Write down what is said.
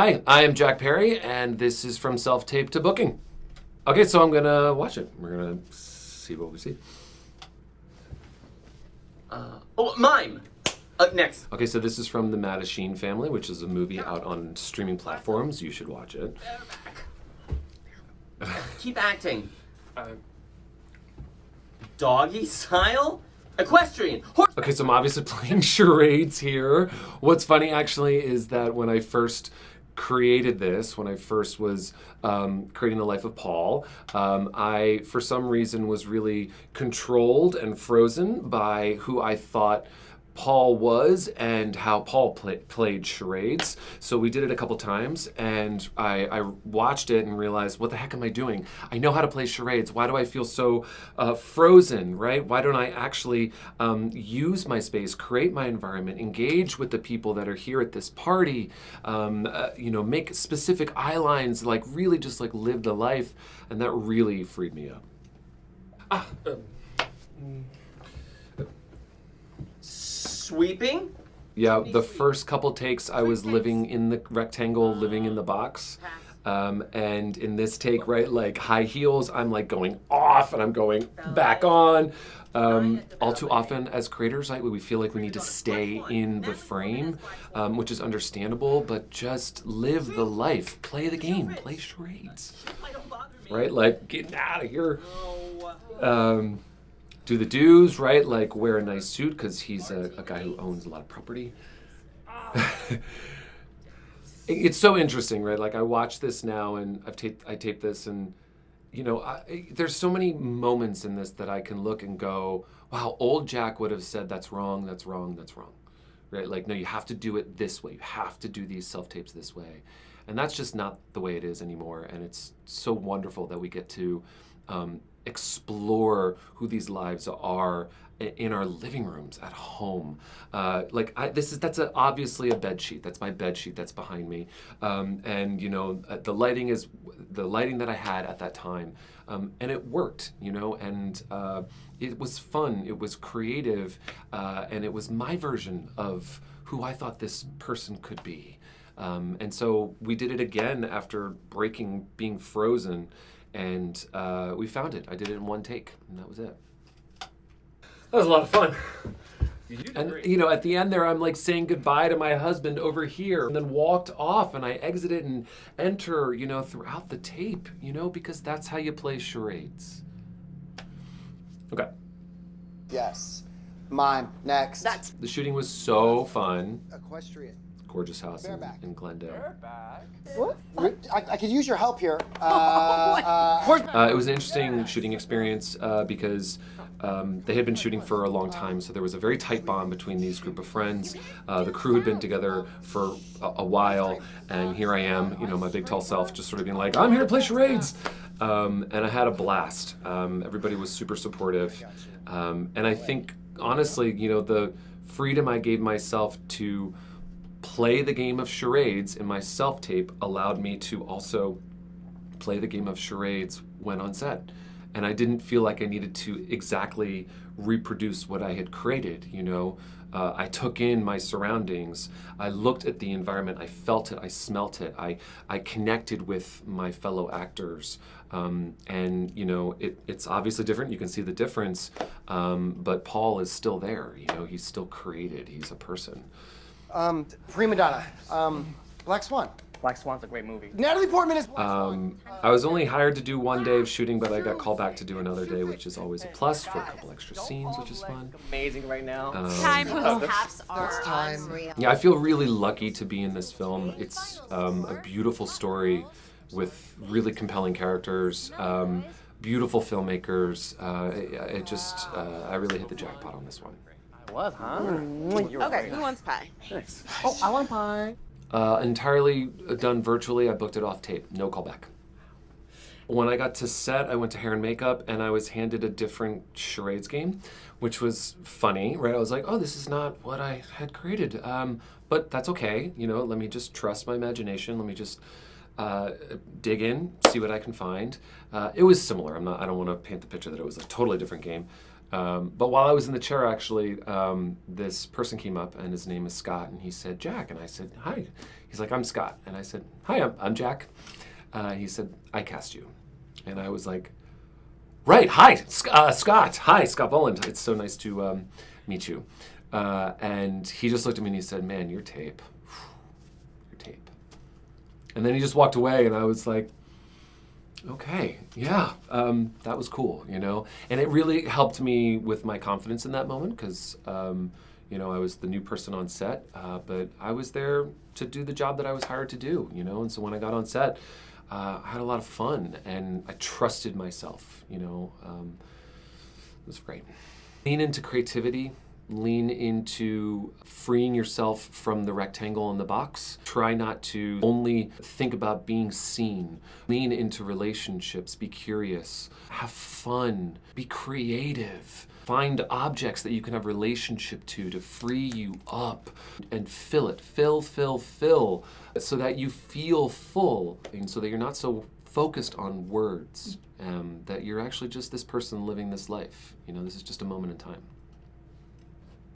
Hi, I am Jack Perry, and this is From Self-Tape to Booking. Okay, so I'm gonna watch it. We're gonna see what we see. Mime! Next. Okay, so this is from the Mattachine Family, which is a movie out on streaming platforms. You should watch it. Keep acting. Doggy style? Equestrian. Horse. Okay, so I'm obviously playing charades here. What's funny, actually, is that when I first created this, when I first was creating the life of Paul, I, for some reason, was really controlled and frozen by who I thought Paul was and how Paul played charades. So we did it a couple times, and I watched it and realized, what the heck am I doing? I know how to play charades. Why do I feel so frozen, right? Why don't I actually use my space, create my environment, engage with the people that are here at this party, make specific eye lines, like really just like live the life, and that really freed me up. Sweeping? Yeah, the first couple takes I was living in the rectangle, living in the box. And in this take, right, like high heels, I'm like going off and I'm going back on. All too often as creators, we feel like we need to stay in the frame, which is understandable, but just live the life, play the game, play charades, right? Like getting out of here. Do the do's, right? Like wear a nice suit because he's a guy who owns a lot of property. It's so interesting, right? Like I watch this now, and I tape this, and there's so many moments in this that I can look and go, wow, old Jack would have said that's wrong, that's wrong, that's wrong, right? Like, no, you have to do it this way. You have to do these self-tapes this way. And that's just not the way it is anymore. And it's so wonderful that we get to explore who these lives are in our living rooms at home. That's obviously a bed sheet. That's my bed sheet that's behind me. The lighting is the lighting that I had at that time. And it worked, and it was fun, it was creative, and it was my version of who I thought this person could be. And so we did it again after being frozen, and we found it. I did it in one take, and that was it. That was a lot of fun. And at the end there, I'm like saying goodbye to my husband over here, and then walked off, and I exited and enter, throughout the tape, because that's how you play charades. Okay. Yes. Mime. Next. The shooting was so fun. Equestrian. Gorgeous house in Glendale. What? I could use your help here. It was an interesting shooting experience because they had been shooting for a long time, so there was a very tight bond between these group of friends. The crew had been together for a while, and here I am, my big tall self, just sort of being like, I'm here to play charades. And I had a blast. Everybody was super supportive. And I think, honestly, the freedom I gave myself to play the game of charades in my self-tape allowed me to also play the game of charades when on set. And I didn't feel like I needed to exactly reproduce what I had created, I took in my surroundings, I looked at the environment, I felt it, I smelt it, I connected with my fellow actors. It's obviously different, you can see the difference, but Paul is still there, he's still created, he's a person. Prima Donna. Black Swan. Black Swan's a great movie. Natalie Portman is Black Swan. I was only hired to do one day of shooting, but I got called back to do another day, which is always a plus for a couple extra scenes, which is fun. Amazing right now. Time perhaps are time. Yeah, I feel really lucky to be in this film. It's a beautiful story with really compelling characters, beautiful filmmakers. I really hit the jackpot on this one. I was, huh? Okay, who wants pie? Nice. Oh, I want pie. Entirely done virtually. I booked it off tape. No callback. When I got to set, I went to hair and makeup, and I was handed a different charades game, which was funny, right? I was like, oh, this is not what I had created. But that's okay. Let me just trust my imagination. Let me just dig in, see what I can find. It was similar. I don't want to paint the picture that it was a totally different game. But while I was in the chair, actually, this person came up, and his name is Scott, and he said, Jack, and I said, hi. He's like, I'm Scott. And I said, hi, I'm Jack. He said, I cast you. And I was like, right, hi, Scott. Hi, Scott Boland. It's so nice to meet you. And he just looked at me and he said, man, your tape. Your tape. And then he just walked away, and I was like, okay, yeah, that was cool, you know? And it really helped me with my confidence in that moment because, you know, I was the new person on set, but I was there to do the job that I was hired to do, you know? And so when I got on set, I had a lot of fun, and I trusted myself, you know? It was great. Lean into creativity. Lean into freeing yourself from the rectangle in the box. Try not to only think about being seen. Lean into relationships. Be curious. Have fun. Be creative. Find objects that you can have relationship to free you up and fill it. Fill, so that you feel full and so that you're not so focused on words, that you're actually just this person living this life. You know, this is just a moment in time.